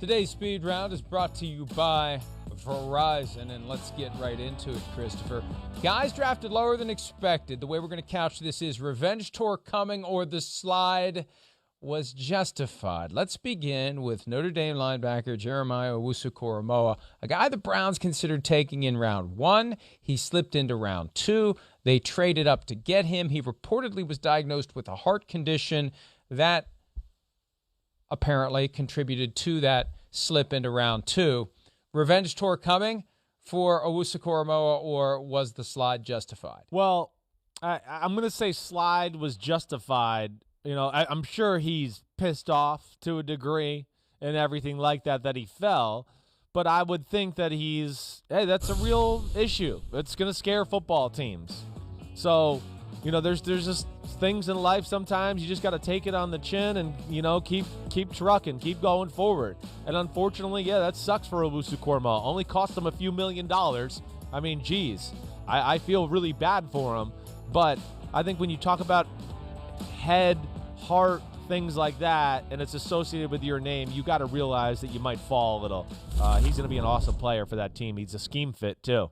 Today's Speed Round is brought to you by Verizon, and let's get right into it, Christopher. Guys drafted lower than expected. The way we're going to couch this is revenge tour coming or the slide was justified. Let's begin with Notre Dame linebacker Jeremiah Owusu-Koramoah, a guy the Browns considered taking in round 1. He slipped into round 2. They traded up to get him. He reportedly was diagnosed with a heart condition that apparently contributed to that slip into round 2. Revenge tour coming for Owusu-Koramoah, or was the slide justified? Well, I'm going to say slide was justified. You know, I'm sure he's pissed off to a degree and everything like that he fell. But I would think that that's a real issue. It's going to scare football teams. So, you know, there's just things in life sometimes you just got to take it on the chin and, you know, keep trucking, keep going forward. And unfortunately, yeah, that sucks for Owusu-Koramoah. Only cost him a few $1 million. I mean, geez, I feel really bad for him. But I think when you talk about head, heart, things like that, and it's associated with your name, you got to realize that you might fall a little. He's going to be an awesome player for that team. He's a scheme fit, too.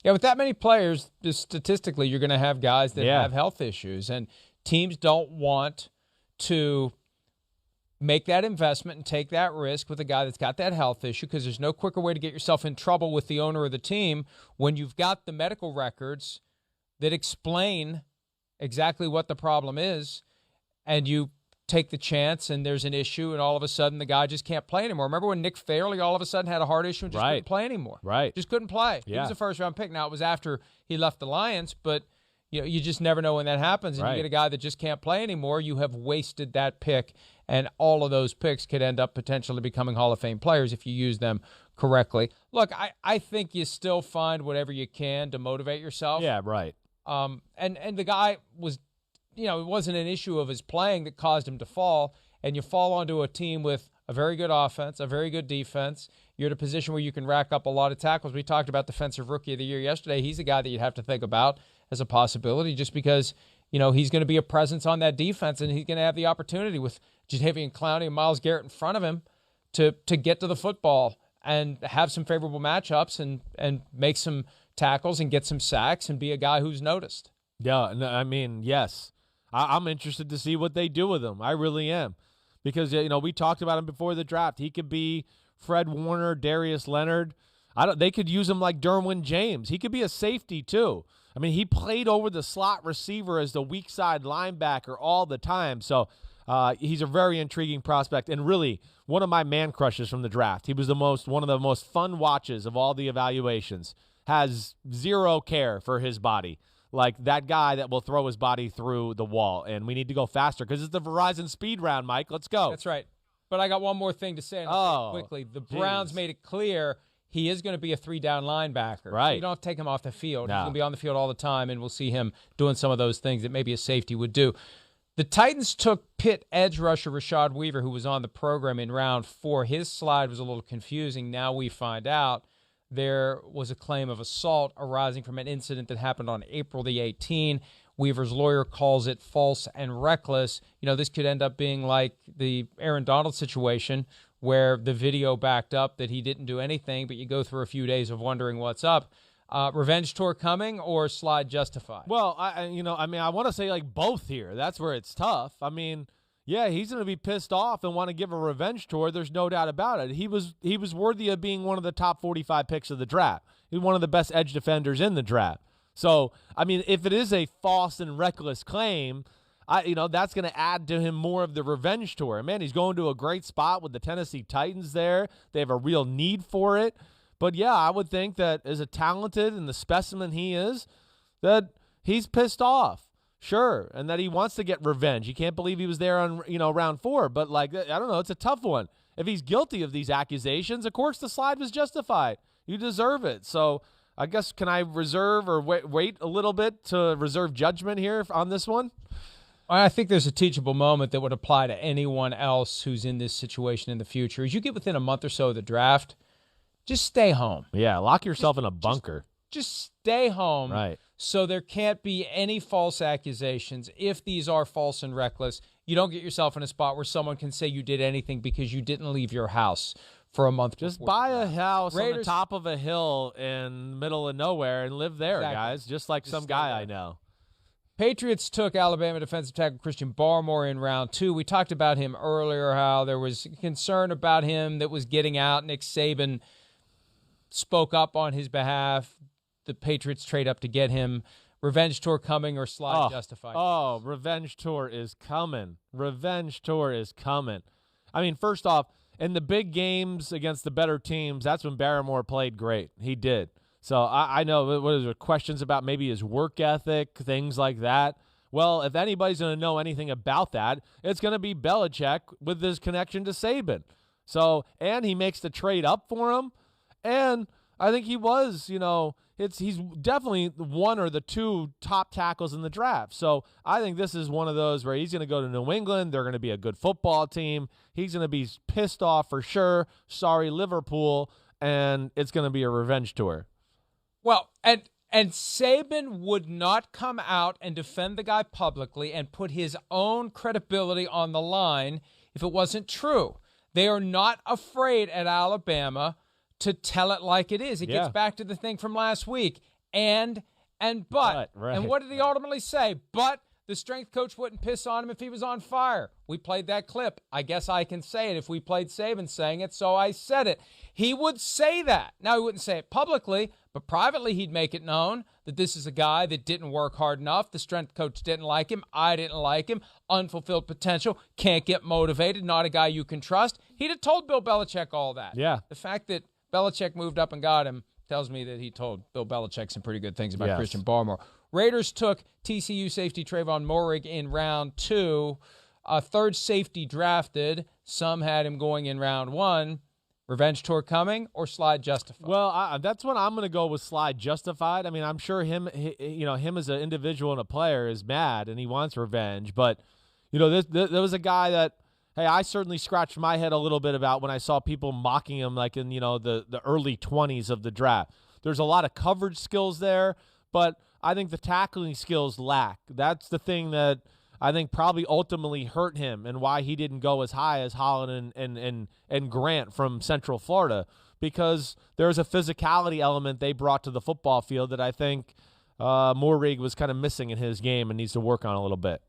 Yeah, with that many players, just statistically, you're going to have guys that have health issues, and teams don't want to make that investment and take that risk with a guy that's got that health issue, because there's no quicker way to get yourself in trouble with the owner of the team when you've got the medical records that explain exactly what the problem is, and you take the chance and there's an issue and all of a sudden the guy just can't play anymore. Remember when Nick Fairley all of a sudden had a heart issue and just couldn't play anymore? Right. Just couldn't play. Yeah. He was a first-round pick. Now, it was after he left the Lions, but you just never know when that happens, and you get a guy that just can't play anymore. You have wasted that pick, and all of those picks could end up potentially becoming Hall of Fame players if you use them correctly. Look, I think you still find whatever you can to motivate yourself. Yeah, right. And the guy was, you know, it wasn't an issue of his playing that caused him to fall, and you fall onto a team with a very good offense, a very good defense. You're in a position where you can rack up a lot of tackles. We talked about Defensive Rookie of the Year yesterday. He's a guy that you'd have to think about as a possibility just because, you know, he's going to be a presence on that defense, and he's going to have the opportunity with Jadeveon Clowney and Myles Garrett in front of him to get to the football and have some favorable matchups and make some tackles and get some sacks and be a guy who's noticed. Yeah, no, I mean, yes. I'm interested to see what they do with him. I really am. Because, you know, we talked about him before the draft. He could be Fred Warner, Darius Leonard. They could use him like Derwin James. He could be a safety, too. I mean, he played over the slot receiver as the weak side linebacker all the time. So he's a very intriguing prospect and really one of my man crushes from the draft. He was one of the most fun watches of all the evaluations. Has zero care for his body. Like that guy that will throw his body through the wall. And we need to go faster because it's the Verizon Speed Round, Mike. Let's go. That's right. But I got one more thing to say quickly. The Browns made it clear he is going to be a 3-down linebacker. Right. So you don't have to take him off the field. No. He's going to be on the field all the time, and we'll see him doing some of those things that maybe a safety would do. The Titans took Pitt edge rusher Rashad Weaver, who was on the program in round 4. His slide was a little confusing. Now we find out there was a claim of assault arising from an incident that happened on April the 18th. Weaver's lawyer calls it false and reckless. You know, this could end up being like the Aaron Donald situation where the video backed up that he didn't do anything, but you go through a few days of wondering what's up. Revenge tour coming or slide justified? Well, I want to say like both here. That's where it's tough. I mean, yeah, he's going to be pissed off and want to give a revenge tour. There's no doubt about it. He was worthy of being one of the top 45 picks of the draft. He's one of the best edge defenders in the draft. So, I mean, if it is a false and reckless claim, that's going to add to him more of the revenge tour. Man, he's going to a great spot with the Tennessee Titans there. They have a real need for it. But, yeah, I would think that as a talented and the specimen he is, that he's pissed off. Sure, and that he wants to get revenge. He can't believe he was there on, round 4. But, I don't know, it's a tough one. If he's guilty of these accusations, of course the slide was justified. You deserve it. So I guess can I reserve or wait a little bit to reserve judgment here on this one? I think there's a teachable moment that would apply to anyone else who's in this situation in the future. As you get within a month or so of the draft, just stay home. Yeah, lock yourself in a bunker. Just stay home. Right. So there can't be any false accusations. If these are false and reckless, you don't get yourself in a spot where someone can say you did anything because you didn't leave your house for a month. Just buy a house on the top of a hill in the middle of nowhere and live there, guys, just like some guy I know. Patriots took Alabama defensive tackle Christian Barmore in round 2. We talked about him earlier, how there was concern about him that was getting out. Nick Saban spoke up on his behalf. The Patriots trade up to get him. Revenge tour coming or slide justified? Oh, revenge tour is coming. Revenge tour is coming. I mean, first off, in the big games against the better teams, that's when Barmore played great. He did. So I know what is there questions about maybe his work ethic, things like that. Well, if anybody's going to know anything about that, it's going to be Belichick with his connection to Saban. So, and he makes the trade up for him. And I think he was, he's definitely one or the two top tackles in the draft. So I think this is one of those where he's going to go to New England. They're going to be a good football team. He's going to be pissed off for sure. Sorry, Liverpool. And it's going to be a revenge tour. Well, and Saban would not come out and defend the guy publicly and put his own credibility on the line if it wasn't true. They are not afraid at Alabama to tell it like it is. It gets back to the thing from last week. But. Right. And what did he ultimately say? But the strength coach wouldn't piss on him if he was on fire. We played that clip. I guess I can say it if we played Saban saying it, so I said it. He would say that. Now, he wouldn't say it publicly, but privately he'd make it known that this is a guy that didn't work hard enough. The strength coach didn't like him. I didn't like him. Unfulfilled potential. Can't get motivated. Not a guy you can trust. He'd have told Bill Belichick all that. Yeah. The fact that Belichick moved up and got him tells me that he told Bill Belichick some pretty good things about Christian Barmore. Raiders took TCU safety Trevon Moehrig in round 2. Third safety drafted. Some had him going in round 1. Revenge tour coming or slide justified? Well, that's what I'm going to go with slide justified. I mean, I'm sure him as an individual and a player is mad and he wants revenge. But, there was a guy that, hey, I certainly scratched my head a little bit about when I saw people mocking him like in, the early 20s of the draft. There's a lot of coverage skills there, but I think the tackling skills lack. That's the thing that I think probably ultimately hurt him and why he didn't go as high as Holland and Grant from Central Florida, because there's a physicality element they brought to the football field that I think Moehrig was kind of missing in his game and needs to work on a little bit.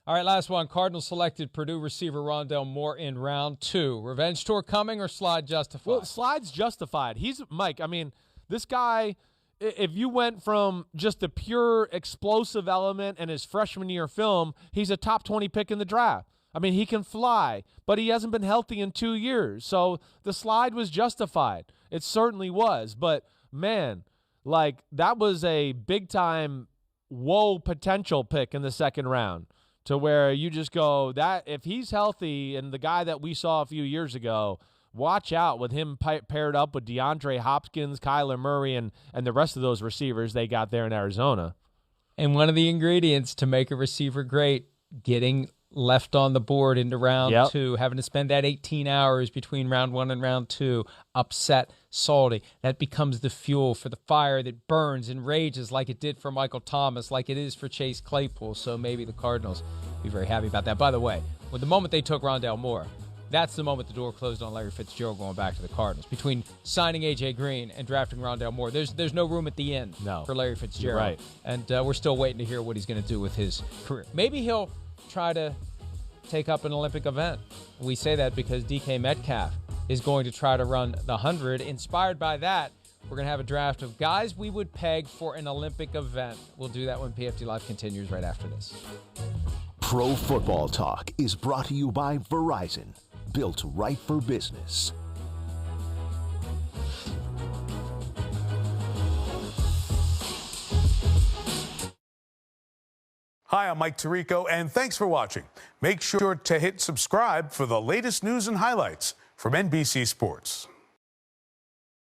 All right, last one. Cardinals selected Purdue receiver Rondale Moore in round 2. Revenge tour coming or slide justified? Well, slide's justified. Mike, I mean, this guy, if you went from just the pure explosive element and his freshman year film, he's a top 20 pick in the draft. I mean, he can fly, but he hasn't been healthy in 2 years. So the slide was justified. It certainly was. But, man, that was a big-time potential pick in the second round, to where you just go, that if he's healthy and the guy that we saw a few years ago, watch out with him paired up with DeAndre Hopkins, Kyler Murray, and the rest of those receivers they got there in Arizona. And one of the ingredients to make a receiver great, getting left on the board into round 2, having to spend that 18 hours between round 1 and round 2, upset, salty. That becomes the fuel for the fire that burns and rages like it did for Michael Thomas, like it is for Chase Claypool. So maybe the Cardinals be very happy about that. By the way, with the moment they took Rondale Moore, that's the moment the door closed on Larry Fitzgerald going back to the Cardinals. Between signing A.J. Green and drafting Rondale Moore, there's no room at the end for Larry Fitzgerald. Right. And we're still waiting to hear what he's going to do with his career. Maybe he'll try to take up an Olympic event. We say that because DK Metcalf is going to try to run the 100. Inspired by that, we're going to have a draft of guys we would peg for an Olympic event. We'll do that when PFT Live continues right after this. Pro Football Talk is brought to you by Verizon, built right for business. Hi, I'm Mike Tirico, and thanks for watching. Make sure to hit subscribe for the latest news and highlights from NBC Sports.